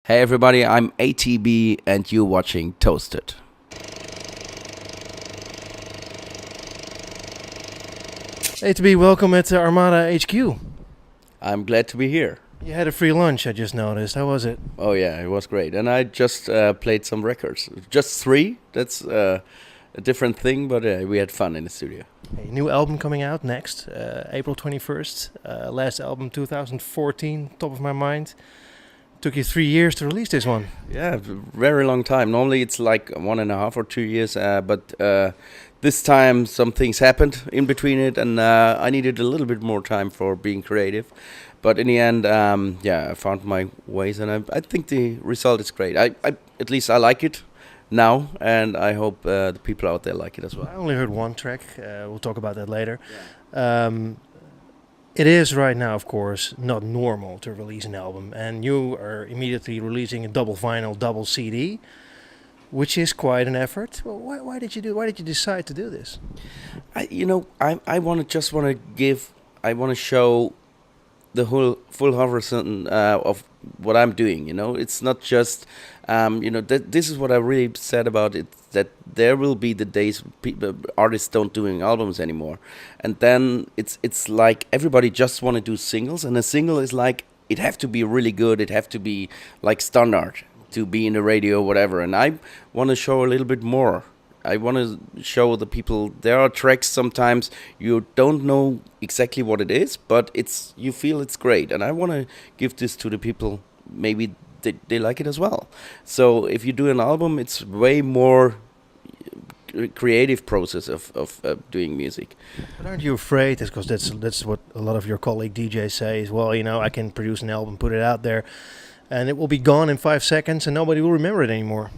Hey everybody, I'm ATB and you're watching Toasted. ATB, welcome at Armada HQ. I'm glad to be here. You had a free lunch, I just noticed. How was it? Oh yeah, it was great. And I just played some records. Just three, that's a different thing, but we had fun in the studio. A new album coming out next, April 21st. Last album 2014, top of my mind. Took you 3 years to release this one. Yeah, very long time. Normally it's like 1.5 or 2 years, but this time some things happened in between it, and I needed a little bit more time for being creative. But in the end, I found my ways, and I think the result is great. I at least I like it now, and I hope the people out there like it as well. I only heard one track. We'll talk about that later. Yeah. It is right now, of course, not normal to release an album, and you are immediately releasing a double vinyl, double CD, which is quite an effort. Well, why did you do? Why did you decide to do this? I want to show the whole full horizon of what I'm doing. It's not just this is what I really said about it, that there will be the days artists don't doing albums anymore, and then it's like everybody just want to do singles, and a single is like it have to be really good, it have to be like standard to be in the radio, whatever. And I want to show a little bit more. I want to show the people there are tracks sometimes you don't know exactly what it is, but you feel it's great, and I want to give this to the people. Maybe they like it as well. So if you do an album, it's way more creative process of doing music. But aren't you afraid? Because that's what a lot of your colleague DJs say is, well, I can produce an album, put it out there, and it will be gone in 5 seconds, and nobody will remember it anymore.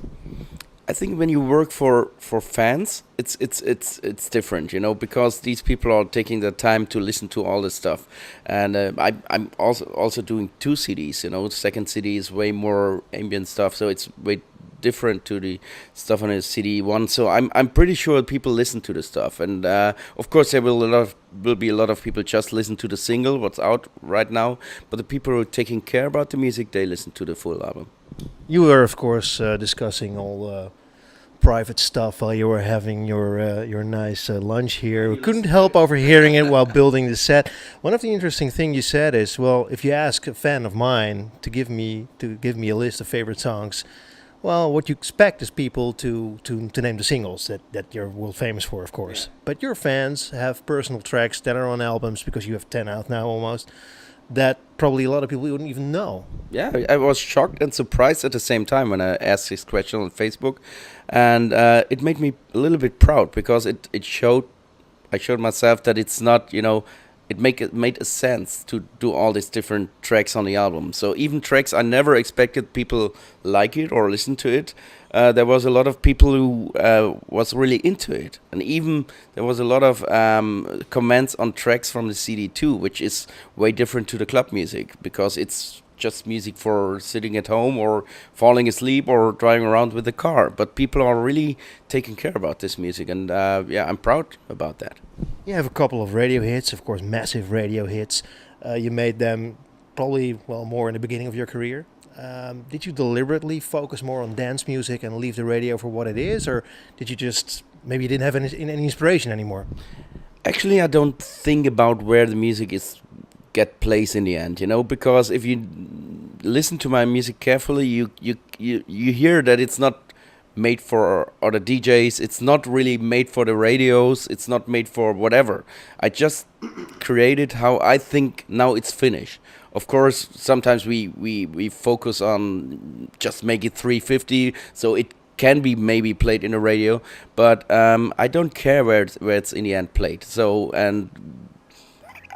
I think when you work for fans, it's different, because these people are taking the time to listen to all this stuff, and I'm also doing 2 CDs. The second CD is way more ambient stuff, so it's way different to the stuff on a CD one. So I'm pretty sure people listen to the stuff, and of course there will be a lot of people just listen to the single what's out right now, but the people who are taking care about the music, they listen to the full album. You were, of course, discussing all private stuff while you were having your nice lunch here. We couldn't help overhearing it while building the set. One of the interesting things you said is, well, if you ask a fan of mine to give me a list of favorite songs, well, what you expect is people to name the singles that you're world famous for, of course. Yeah. But your fans have personal tracks that are on albums, because you have 10 out now almost, that probably a lot of people wouldn't even know. Yeah, I was shocked and surprised at the same time when I asked this question on Facebook, and it made me a little bit proud, because I showed myself that it's not, it made a sense to do all these different tracks on the album. So even tracks I never expected people like it or listen to it, there was a lot of people who was really into it, and even there was a lot of comments on tracks from the CD too, which is way different to the club music, because it's just music for sitting at home or falling asleep or driving around with the car. But people are really taking care about this music, and I'm proud about that. You have a couple of radio hits, of course, massive radio hits. You made them probably, more in the beginning of your career. Did you deliberately focus more on dance music and leave the radio for what it is, or did you just, maybe you didn't have any inspiration anymore? Actually, I don't think about where the music get placed in the end, because if you listen to my music carefully, you hear that it's not made for other DJs, it's not really made for the radios, it's not made for whatever. I just created how I think now it's finished. Of course, sometimes we focus on just make it 350, so it can be maybe played in a radio, but I don't care where it's in the end played. So, and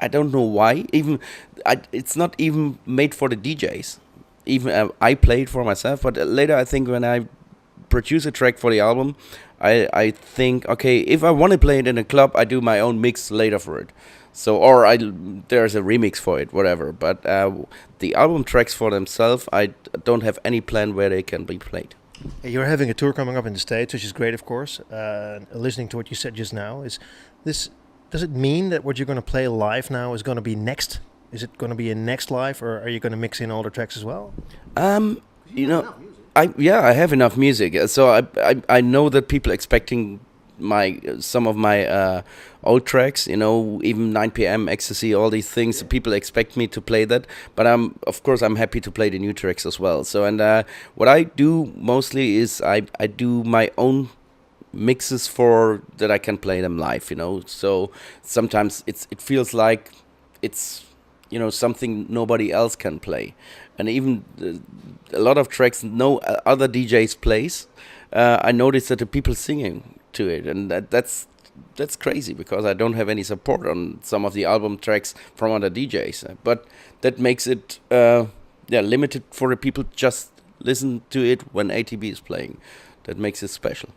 I don't know why. It's not even made for the DJs. Even I play it for myself, but later I think when I produce a track for the album, I think, okay, if I want to play it in a club, I do my own mix later for it. So, or there's a remix for it, whatever. But the album tracks for themselves, I don't have any plan where they can be played. You're having a tour coming up in the States, which is great, of course. Listening to what you said just now, does it mean that what you're going to play live now is going to be next? Is it going to be a next live, or are you going to mix in older tracks as well? you know, I have enough music, so I know that people expecting my some of my old tracks, even 9 p.m. ecstasy, all these things. People expect me to play that, but of course I'm happy to play the new tracks as well. So and what I do mostly is I do my own mixes for that I can play them live. So sometimes it feels like it's something nobody else can play, and even a lot of tracks no other DJs plays. I noticed that the people singing to it, and that's crazy because I don't have any support on some of the album tracks from other DJs. But that makes it limited for the people just listen to it when ATB is playing. That makes it special.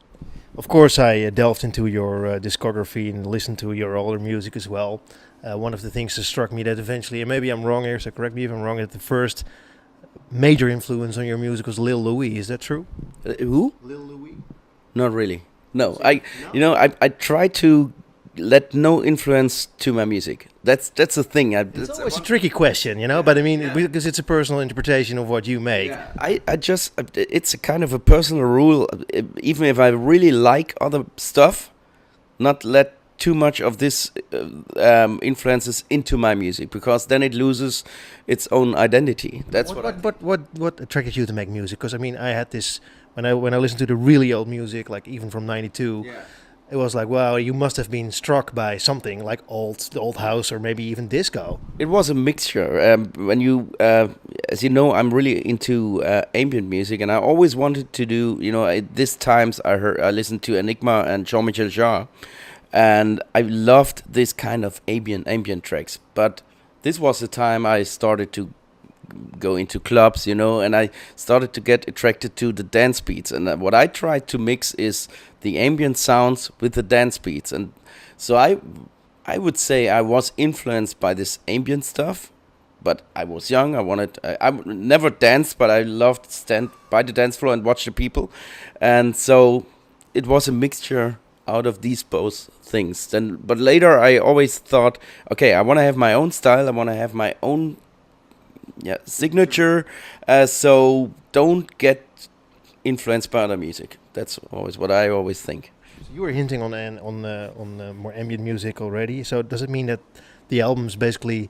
Of course, I delved into your discography and listened to your older music as well. One of the things that struck me that eventually, and maybe I'm wrong here, so correct me if I'm wrong, that the first major influence on your music was Lil Louis. Is that true? Who? Lil Louis? Not really. No, I try to let no influence to my music. That's the thing. It's always a tricky question, But I mean, because it's a personal interpretation of what you make. Yeah. I just it's a kind of a personal rule. Even if I really like other stuff, not let too much of this influences into my music, because then it loses its own identity. That's what attracted you to make music? Because I mean, I had this when I listened to the really old music, like even from '92. Yeah. It was like, wow, you must have been struck by something like the old house, or maybe even disco. It was a mixture. When you, as you know, I'm really into ambient music, and I always wanted to do. At these times I listened to Enigma and Jean-Michel Jarre, and I loved this kind of ambient tracks. But this was the time I started to go into clubs, and I started to get attracted to the dance beats. And what I tried to mix is the ambient sounds with the dance beats. And so I would say I was influenced by this ambient stuff, but I was young. I never danced, but I loved to stand by the dance floor and watch the people. And so it was a mixture out of these both things. But later I always thought, okay, I want to have my own style. I want to have my own signature. So don't get influenced by other music. That's always what I always think. So you were hinting on more ambient music already. So does it mean that the album is basically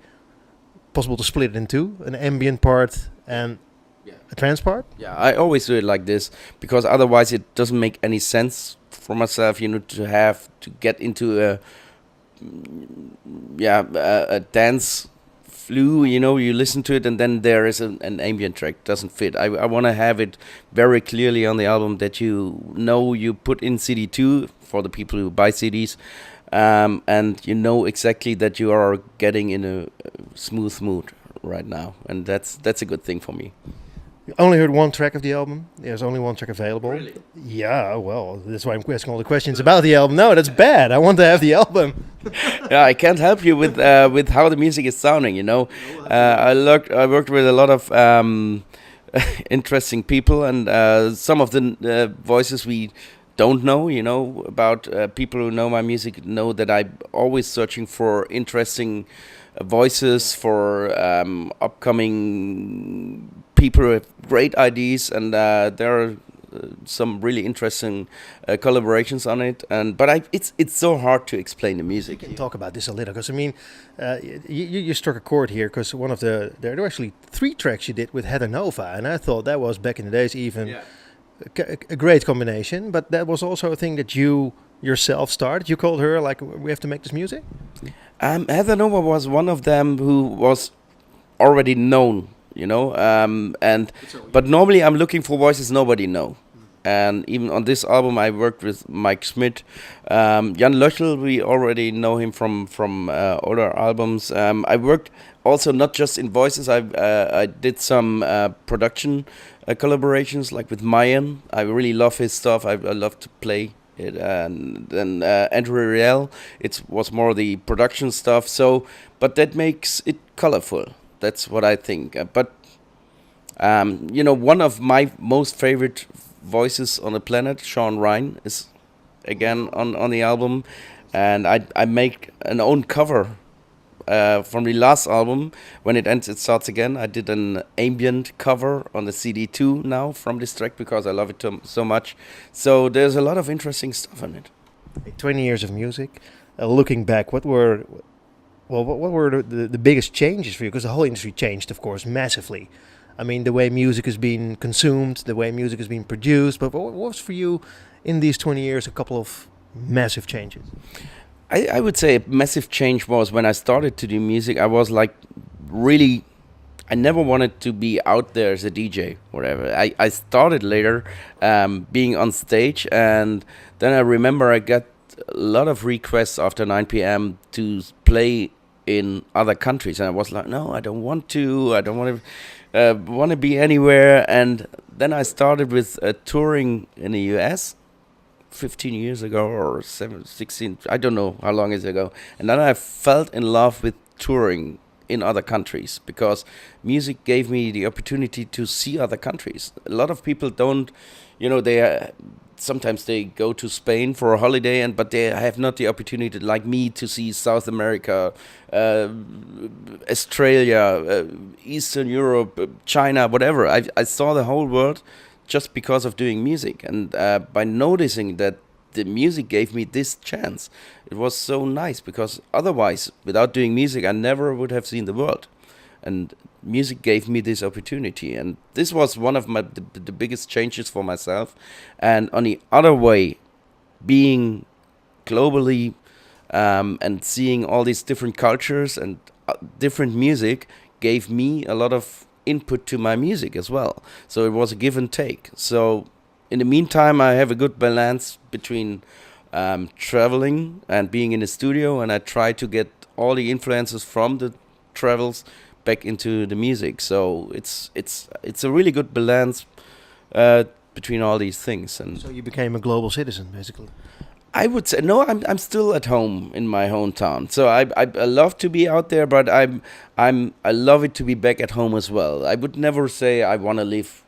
possible to split it in two, an ambient part and a trance part? Yeah, I always do it like this, because otherwise it doesn't make any sense for myself. To have to get into a dance flu. You listen to it and then there is an ambient track. Doesn't fit. I want to have it very clearly on the album that you put in CD2 for the people who buy CDs, and exactly that you are getting in a smooth mood right now, and that's a good thing for me. You only heard one track of the album. There's only one track available. Really? Yeah, well, that's why I'm asking all the questions about the album. No, that's bad. I want to have the album. Yeah, I can't help you with how the music is sounding. I worked with a lot of interesting people, and some of the voices we don't know. About people who know my music know that I'm always searching for interesting voices for upcoming people with great ideas, and there are some really interesting collaborations on it. But it's so hard to explain the music. We can talk about this a little, because I mean, you struck a chord here, because there were actually 3 tracks you did with Heather Nova, and I thought that was back in the days even a great combination. But that was also a thing that you yourself started. You called her like, we have to make this music. Heather Nova was one of them who was already known, but normally I'm looking for voices nobody know. And even on this album, I worked with Mike Schmidt, Jan Löchel. We already know him from older albums. I worked also not just in voices. I did some production collaborations, like with Mayan. I really love his stuff. I love to play it. And then Andrew Riel, it was more the production stuff. But that makes it colorful. That's what I think. But one of my most favorite voices on the planet, Sean Ryan, is again on the album, and I make an own cover from the last album, When It Ends, It Starts Again, I did an ambient cover on the CD too now from this track because I love it so much. So there's a lot of interesting stuff on it. 20 years of music. Looking back, what were the biggest changes for you? Because the whole industry changed, of course, massively. I mean, the way music is being consumed, the way music is being produced. But what was for you in these 20 years a couple of massive changes? I would say a massive change was when I started to do music. I was like really, I never wanted to be out there as a DJ, whatever. I started later being on stage, and then I remember I got a lot of requests after 9 p.m. to play in other countries, and I was like, no, I don't want to. I don't want to be anywhere. And then I started with touring in the US 15 years ago or 16, I don't know how long is it ago. And then I felt in love with touring in other countries because music gave me the opportunity to see other countries. A lot of people don't, they sometimes they go to Spain for a holiday, but they have not the opportunity, like me, to see South America, Australia, Eastern Europe, China, whatever. I saw the whole world just because of doing music, and by noticing that the music gave me this chance, it was so nice, because otherwise, without doing music, I never would have seen the world. And music gave me this opportunity, and this was one of the biggest changes for myself. And on the other way, being globally and seeing all these different cultures and different music gave me a lot of input to my music as well. So it was a give and take. So in the meantime, I have a good balance between traveling and being in the studio, and I try to get all the influences from the travels back into the music. So it's a really good balance between all these things. And so you became a global citizen, basically. I would say no. I'm still at home in my hometown. So I love to be out there, but I love it to be back at home as well. I would never say I want to live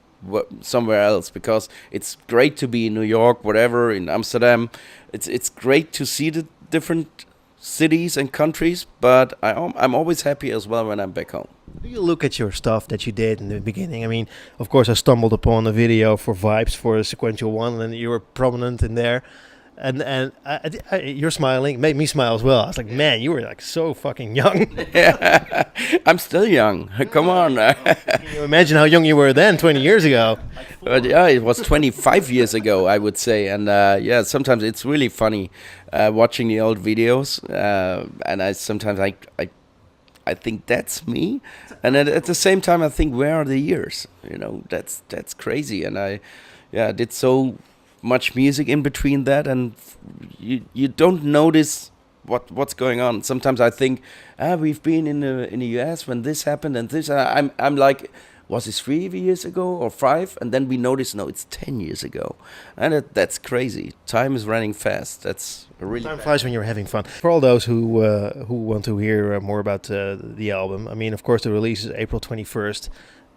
somewhere else, because it's great to be in New York, whatever, in Amsterdam. It's great to see the different cities and countries, but I'm always happy as well when I'm back home. Do you look at your stuff that you did in the beginning? I mean, of course, I stumbled upon a video for Vibes for a Sequential One, and you were prominent in there. And you're smiling, made me smile as well. I was like, man, you were like so fucking young. Yeah, I'm still young. Come on. Can you imagine how young you were then, 20 years ago? Yeah, it was 25 years ago, I would say. And yeah, sometimes it's really funny watching the old videos. And I sometimes I think that's me. And at the same time, I think, where are the years? That's crazy. And I did so much music in between that, and you don't notice what's going on. Sometimes I think, we've been in the US when this happened and this. I'm like, was it 3 years ago or 5? And then we notice, no, it's 10 years ago, and that's crazy. Time is running fast. That's really time flies when you're having fun. For all those who want to hear more about the album, I mean, of course, the release is April 21st,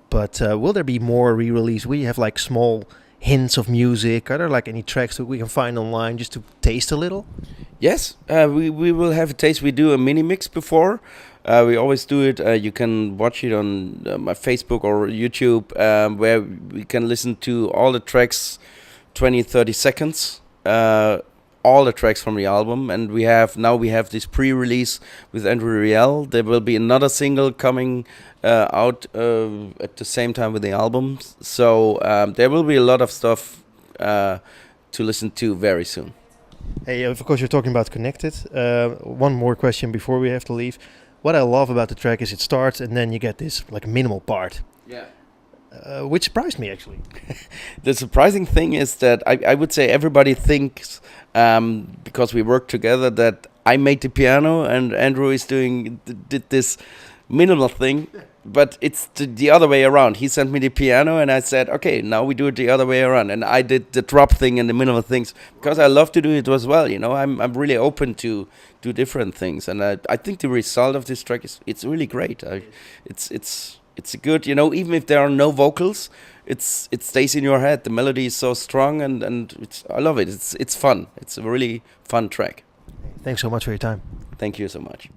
but will there be more re-release? Will you have like small hints of music? Are there like any tracks that we can find online just to taste a little? Yes, we will have a taste. We do a mini mix before. We always do it. You can watch it on my Facebook or YouTube, where we can listen to all the tracks, 20-30 seconds, all the tracks from the album. And we have this pre-release with Andrew Riel. There will be another single coming out at the same time with the album. So there will be a lot of stuff to listen to very soon. Hey, of course, you're talking about Connected. One more question before we have to leave. What I love about the track is it starts and then you get this like minimal part. Yeah. Which surprised me, actually. The surprising thing is that I would say everybody thinks, because we work together, that I made the piano and Andrew did this minimal thing. But it's the other way around. He sent me the piano and I said, okay, now we do it the other way around. And I did the drop thing and the minimal things because I love to do it as well. I'm really open to do different things. And I think the result of this track it's really great. It's good, even if there are no vocals, it stays in your head. The melody is so strong and I love it. It's fun. It's a really fun track. Thanks so much for your time. Thank you so much.